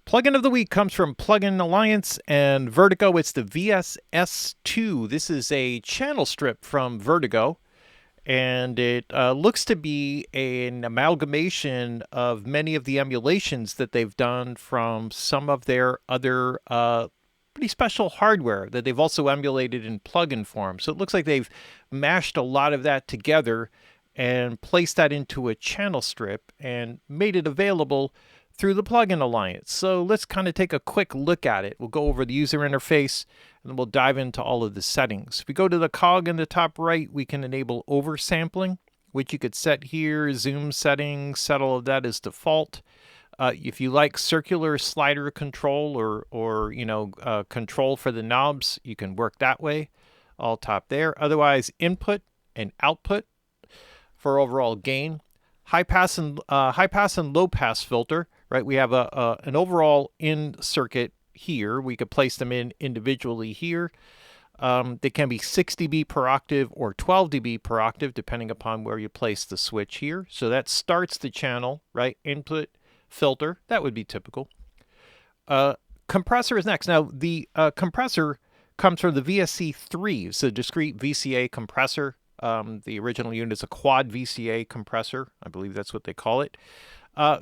Plugin of the week comes from Plugin Alliance and Vertigo. It's the VSS-2. This is a channel strip from Vertigo, and it looks to be an amalgamation of many of the emulations that they've done from some of their other pretty special hardware that they've also emulated in plugin form. So it looks like they've mashed a lot of that together and placed that into a channel strip and made it available through the Plugin Alliance. So let's kind of take a quick look at it. We'll go over the user interface and then we'll dive into all of the settings. If we go to the cog in the top right, we can enable oversampling, which you could set here, zoom settings, set all of that as default. If you like circular slider control or control for the knobs, you can work that way, all top there. Otherwise, input and output for overall gain. High pass and low pass filter, right? We have an overall in circuit here. We could place them in individually here. They can be 6 dB per octave or 12 dB per octave, depending upon where you place the switch here. So that starts the channel, right? Input, filter, that would be typical. Compressor is next. Now, the compressor comes from the VSC3. It's a discrete VCA compressor. The original unit is a quad VCA compressor. I believe that's what they call it.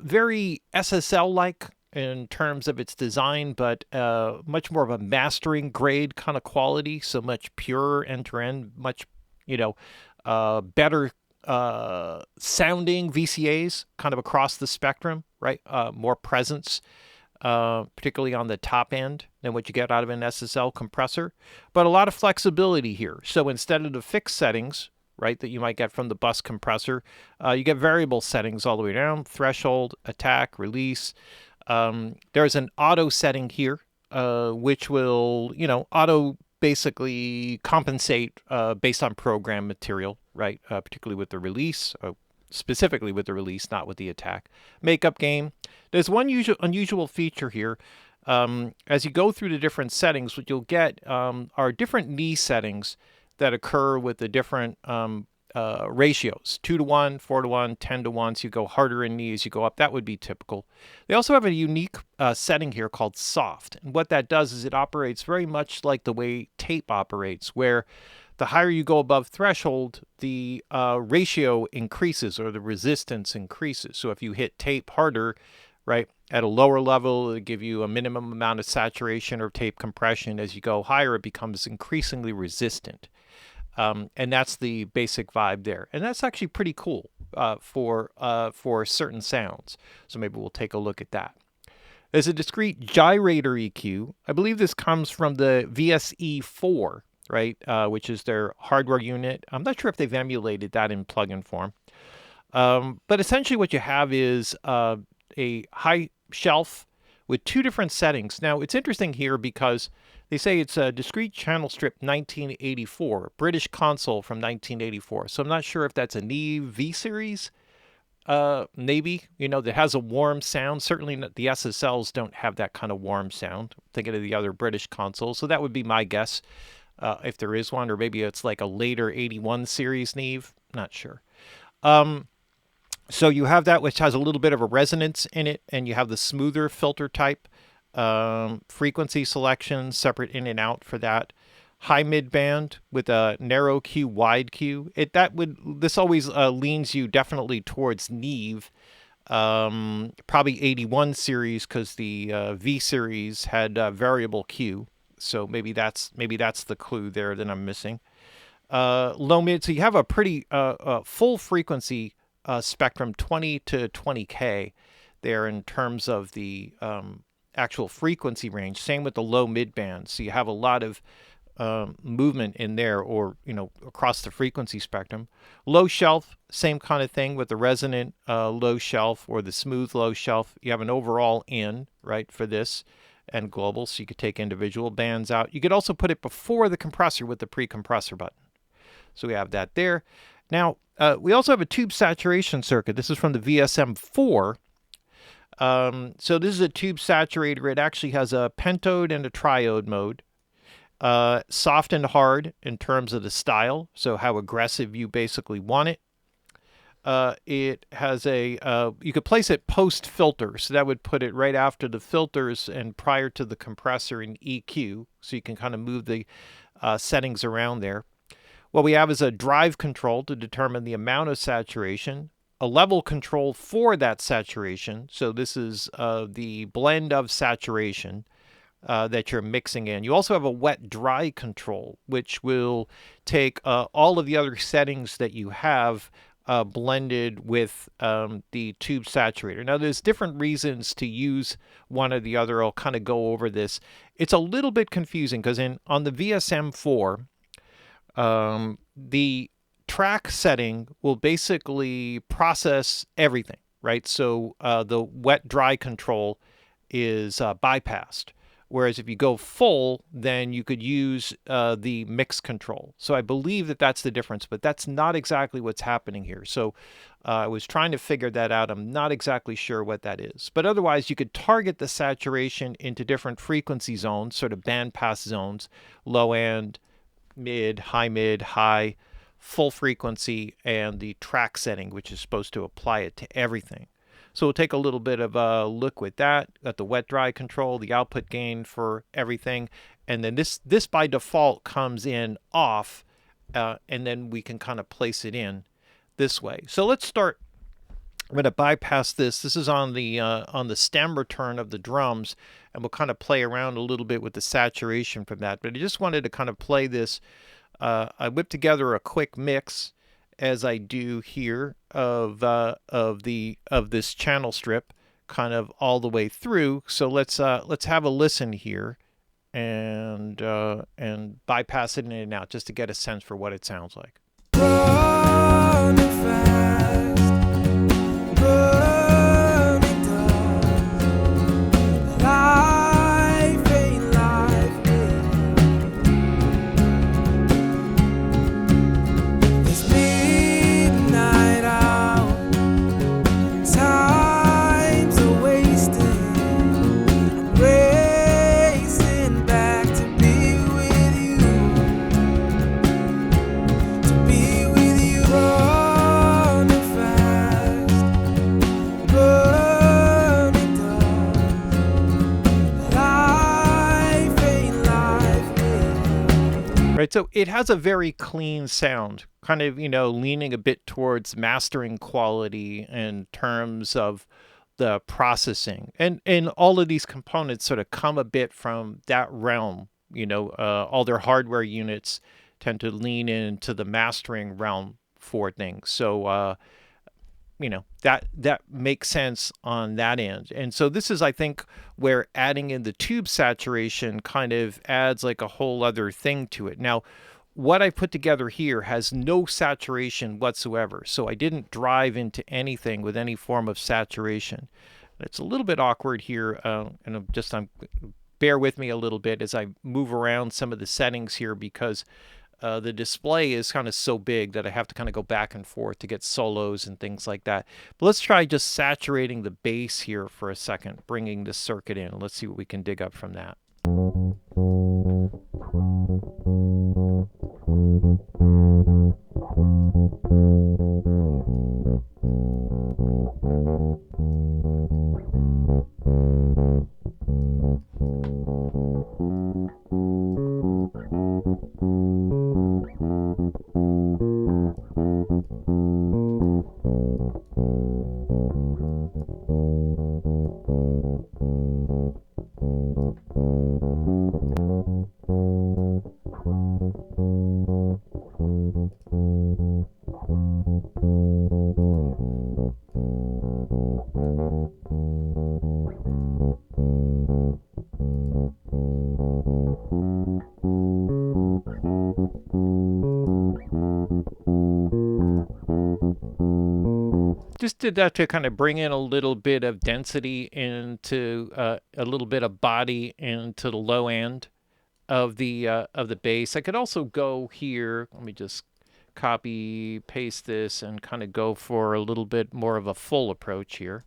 Very SSL-like in terms of its design, but much more of a mastering grade kind of quality. So much purer end-to-end, much, better sounding VCAs kind of across the spectrum, right? More presence, particularly on the top end than what you get out of an SSL compressor, but a lot of flexibility here. So instead of the fixed settings, right, that you might get from the bus compressor, you get variable settings all the way down: threshold, attack, release. There's an auto setting here, which will, auto basically compensate based on program material, right? Particularly with the release, specifically with the release, not with the attack. Makeup gain. There's one unusual feature here. As you go through the different settings, what you'll get are different knee settings that occur with the different ratios: 2-to-1, 4-to-1, 10-to-1. So you go harder in knees, you go up. That would be typical. They also have a unique setting here called soft. And what that does is it operates very much like the way tape operates, where the higher you go above threshold, the ratio increases or the resistance increases. So if you hit tape harder, right, at a lower level, it'll give you a minimum amount of saturation or tape compression. As you go higher, it becomes increasingly resistant. And that's the basic vibe there. And that's actually pretty cool for certain sounds. So maybe we'll take a look at that. There's a discrete gyrator EQ. I believe this comes from the VSE4, right, which is their hardware unit. I'm not sure if they've emulated that in plugin form. But essentially what you have is a high shelf with two different settings. Now, it's interesting here because they say it's a discrete channel strip 1984, British console from 1984. So I'm not sure if that's a Neve V-Series, maybe, that has a warm sound. Certainly the SSLs don't have that kind of warm sound. Thinking of the other British consoles. So that would be my guess, if there is one, or maybe it's like a later 81 series Neve. Not sure. So you have that, which has a little bit of a resonance in it, and you have the smoother filter type. Frequency selection, separate in and out for that. High mid band with a narrow Q, wide Q. This always leans you definitely towards Neve. Probably 81 series, because the V series had variable Q. So maybe that's the clue there that I'm missing. Low mid, so you have a pretty full frequency spectrum, 20 to 20K there in terms of the actual frequency range. Same with the low mid band. So you have a lot of movement in there, or across the frequency spectrum. Low shelf, same kind of thing with the resonant low shelf or the smooth low shelf. You have an overall in, right, for this, and global, so you could take individual bands out. You could also put it before the compressor with the pre-compressor button. So we have that there. Now, we also have a tube saturation circuit. This is from the VSM4. So this is a tube saturator. It actually has a pentode and a triode mode. Soft and hard in terms of the style, so how aggressive you basically want it. it has you could place it post filter, so that would put it right after the filters and prior to the compressor in EQ, so you can kind of move the settings around there. What we have is a drive control to determine the amount of saturation, a level control for that saturation, so this is the blend of saturation that you're mixing in. You also have a wet-dry control, which will take all of the other settings that you have blended with the tube saturator. Now, there's different reasons to use one or the other. I'll kind of go over this. It's a little bit confusing because on the VSM4, the track setting will basically process everything, right? So the wet-dry control is bypassed. Whereas if you go full, then you could use the mix control. So I believe that that's the difference, but that's not exactly what's happening here. So I was trying to figure that out. I'm not exactly sure what that is. But otherwise, you could target the saturation into different frequency zones, sort of bandpass zones, low end, mid, high, full frequency, and the track setting, which is supposed to apply it to everything. So we'll take a little bit of a look with that. Got the wet-dry control, the output gain for everything. And then this by default comes in off, and then we can kind of place it in this way. So let's start. I'm going to bypass this. This is on the stem return of the drums, and we'll kind of play around a little bit with the saturation from that. But I just wanted to kind of play this. I whipped together a quick mix, as I do here, of this channel strip, kind of all the way through. So let's have a listen here, and bypass it in and out just to get a sense for what it sounds like. Running fast, burning dust, life ain't life, it's midnight out, time's a wasting, I'm racing back to be with you, running fast, burning dust, life ain't life. Right, so it has a very clean sound, kind of, leaning a bit towards mastering quality in terms of the processing. And all of these components sort of come a bit from that realm. All their hardware units tend to lean into the mastering realm for things. So, that makes sense on that end. And so this is, I think, where adding in the tube saturation kind of adds like a whole other thing to it. Now, what I put together here has no saturation whatsoever. So I didn't drive into anything with any form of saturation. It's a little bit awkward here. And bear with me a little bit as I move around some of the settings here, because the display is kind of so big that I have to kind of go back and forth to get solos and things like that. But let's try just saturating the bass here for a second, bringing this circuit in. Let's see what we can dig up from that. Just did that to kind of bring in a little bit of density into a little bit of body into the low end of the bass. I could also go here. Let me just copy paste this and kind of go for a little bit more of a full approach here.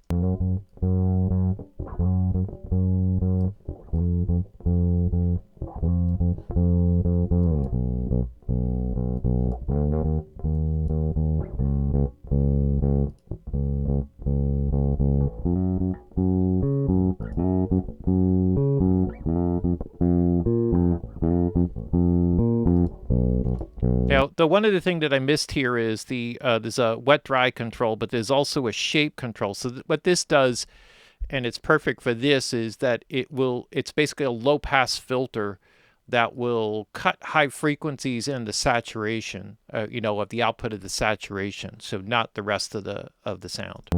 The one other thing that I missed here is there's a wet-dry control, but there's also a shape control. So what this does, and it's perfect for this, is that it's basically a low-pass filter that will cut high frequencies in the saturation, of the output of the saturation, so not the rest of the sound.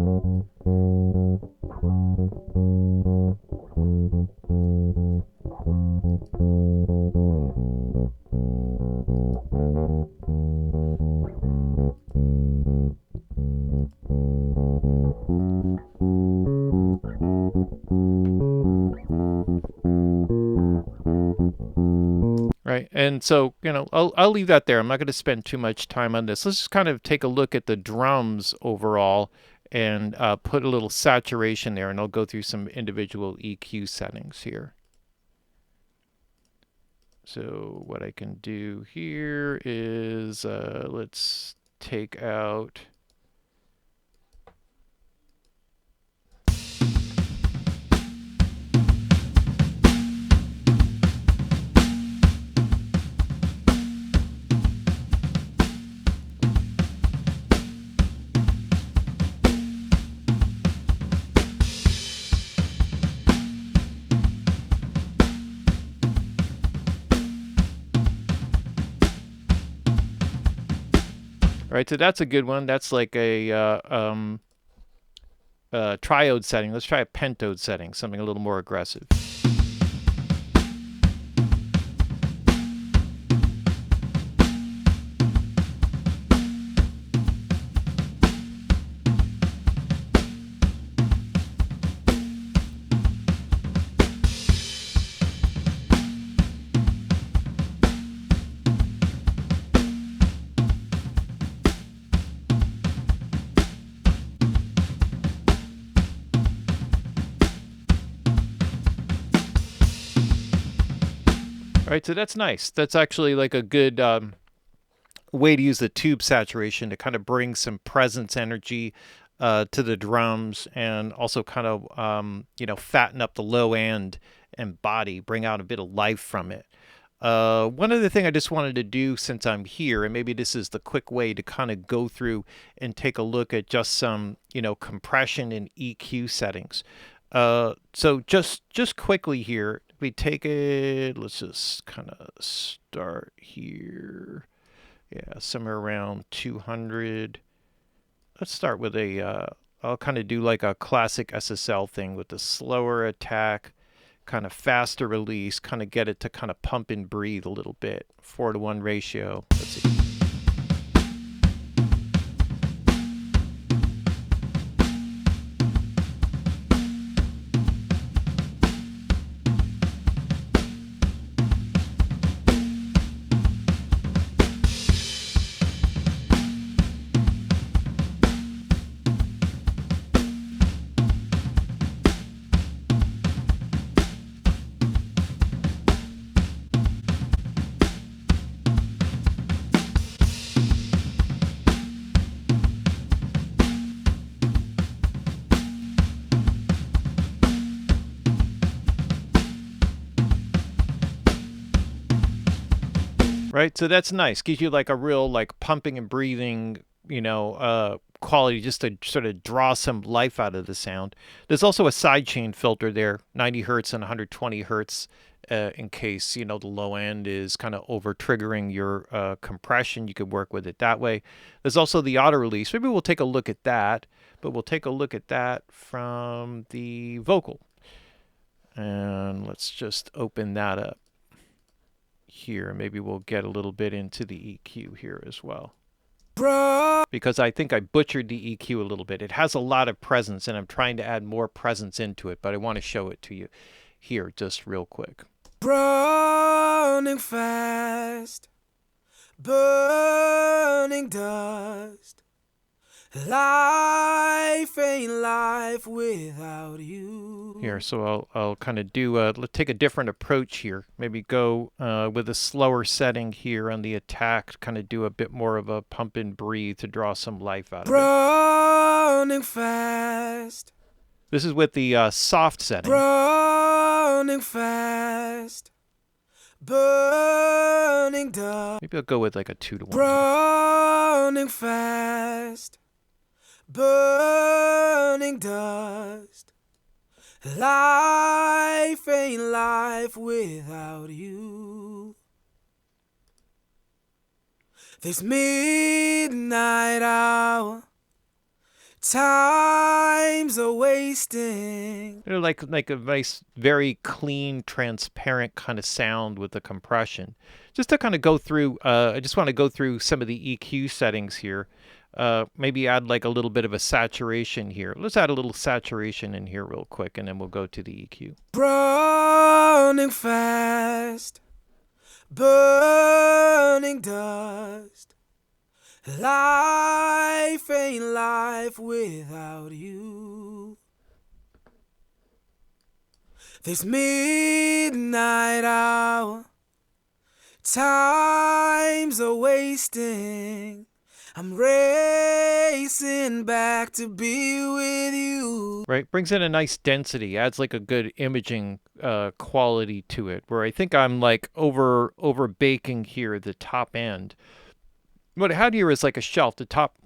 Right, and so, I'll leave that there. I'm not going to spend too much time on this. Let's just kind of take a look at the drums overall and put a little saturation there, and I'll go through some individual EQ settings here. So what I can do here is let's take out... Right, so that's a good one. That's like a triode setting. Let's try a pentode setting, something a little more aggressive. Right, so that's nice. That's actually like a good way to use the tube saturation to kind of bring some presence energy to the drums, and also kind of fatten up the low end and body, bring out a bit of life from it. One other thing I just wanted to do since I'm here, and maybe this is the quick way to kind of go through and take a look at just some compression and EQ settings. So just quickly here, we take it, let's just kind of start here. Yeah, somewhere around 200. Let's start with I'll kind of do like a classic SSL thing with the slower attack, kind of faster release, kind of get it to kind of pump and breathe a little bit. 4-to-1 ratio. Let's see. Right, so that's nice. Gives you like a real like pumping and breathing, quality, just to sort of draw some life out of the sound. There's also a sidechain filter there, 90 hertz and 120 hertz, in case the low end is kind of over triggering your compression. You could work with it that way. There's also the auto release. Maybe we'll take a look at that, but we'll take a look at that from the vocal. And let's just open that up here. Maybe we'll get a little bit into the EQ here as well, because I think I butchered the EQ a little bit. It has a lot of presence, and I'm trying to add more presence into it, but I want to show it to you here just real quick. Running fast, burning dust. Life ain't life without you. Here, so I'll kind of do let's take a different approach here. Maybe go with a slower setting here on the attack, kind of do a bit more of a pump and breathe to draw some life out of it. Running fast. This is with the soft setting. Running fast, burning dust, Maybe I'll go with like a 2-to-1. running fast, burning dust. Life ain't life without you. This midnight hour, time's a wasting. Like a nice, very clean, transparent kind of sound with the compression. Just to kind of go through, I just want to go through some of the EQ settings here. Maybe add like a little bit of a saturation here. Let's add a little saturation in here real quick, and then we'll go to the EQ. Running fast, burning dust. Life ain't life without you. This midnight hour, time's a wasting. I'm racing back to be with you. Right, brings in a nice density, adds like a good imaging quality to it, where I think I'm like over baking here the top end. What I had here is like a shelf. The top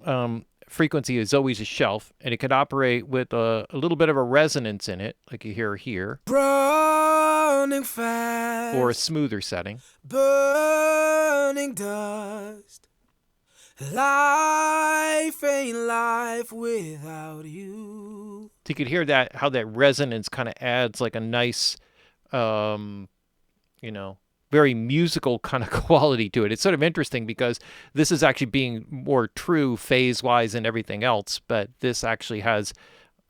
frequency is always a shelf, and it can operate with a little bit of a resonance in it, like you hear here, Running fast, or a smoother setting. burning dust. Life ain't life without you. So you could hear that, how that resonance kind of adds like a nice, very musical kind of quality to it. It's sort of interesting because this is actually being more true phase-wise and everything else, but this actually has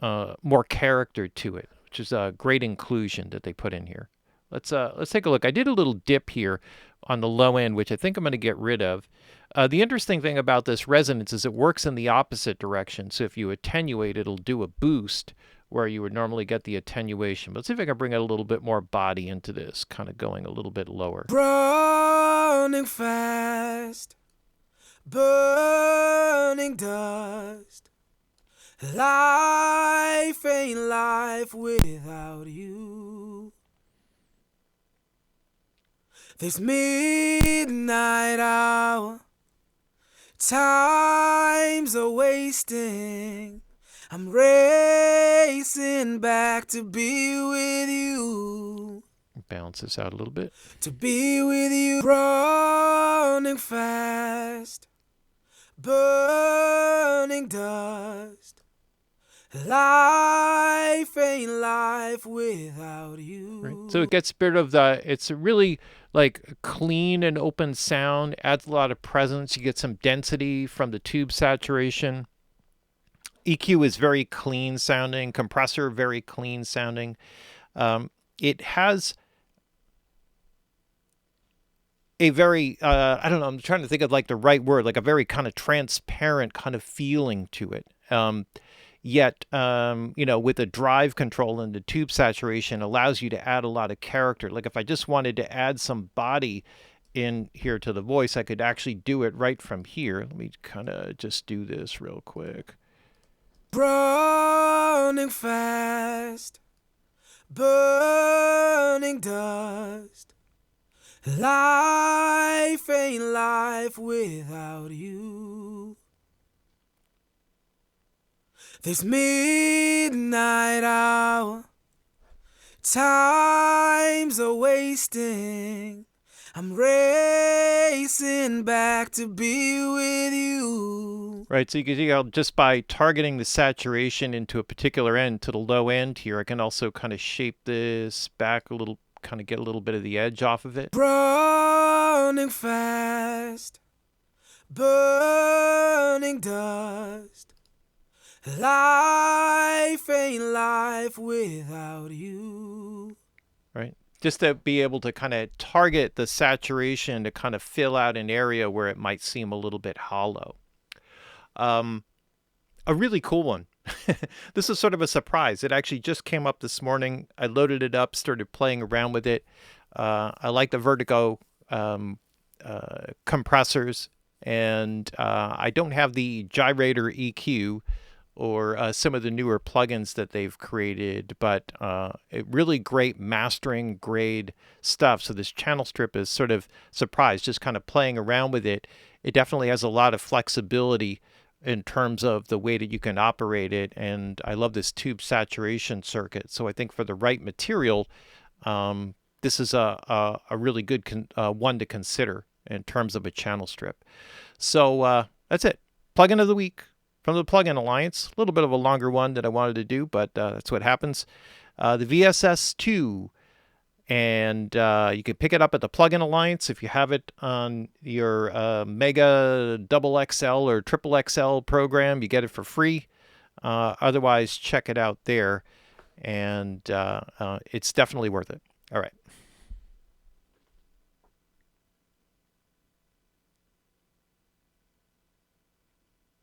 more character to it, which is a great inclusion that they put in here. Let's take a look. I did a little dip here on the low end, which I think I'm going to get rid of. The interesting thing about this resonance is it works in the opposite direction. So if you attenuate, it'll do a boost where you would normally get the attenuation. But let's see if I can bring a little bit more body into this, kind of going a little bit lower. Running fast, burning dust. Life ain't life without you. This midnight hour, time's a wasting. I'm racing back to be with you. Balance this out a little bit. To be with you. Running fast, burning dust. Life ain't life without you. Right. So it gets a bit of the, it's a really like clean and open sound, adds a lot of presence. You get some density from the tube saturation. EQ is very clean sounding, compressor very clean sounding. It has a very, I don't know, I'm trying to think of like the right word, like a very kind of transparent kind of feeling to it. Yet, with the drive control and the tube saturation allows you to add a lot of character. Like if I just wanted to add some body in here to the voice, I could actually do it right from here. Let me kind of just do this real quick. Running fast, burning dust. Life ain't life without you. This midnight hour, time's a wasting. I'm racing back to be with you. Right, so you can see just by targeting the saturation into a particular end to the low end here, I can also kind of shape this back a little, kind of get a little bit of the edge off of it. Running fast, burning dust. Life ain't life without you. Right. Just to be able to kind of target the saturation to kind of fill out an area where it might seem a little bit hollow. A really cool one. This is sort of a surprise. It actually just came up this morning. I loaded it up, started playing around with it. I like the Vertigo compressors, and I don't have the gyrator EQ or some of the newer plugins that they've created, but really great mastering grade stuff. So this channel strip is sort of surprised, just kind of playing around with it. It definitely has a lot of flexibility in terms of the way that you can operate it, and I love this tube saturation circuit. So I think for the right material, this is a really good one to consider in terms of a channel strip. So that's it. Plugin of the week from the Plugin Alliance. A little bit of a longer one that I wanted to do, but that's what happens. The VSS-2, and you can pick it up at the Plugin Alliance if you have it on your Mega Double XL or Triple XL program. You get it for free. Otherwise, check it out there, and it's definitely worth it. All right.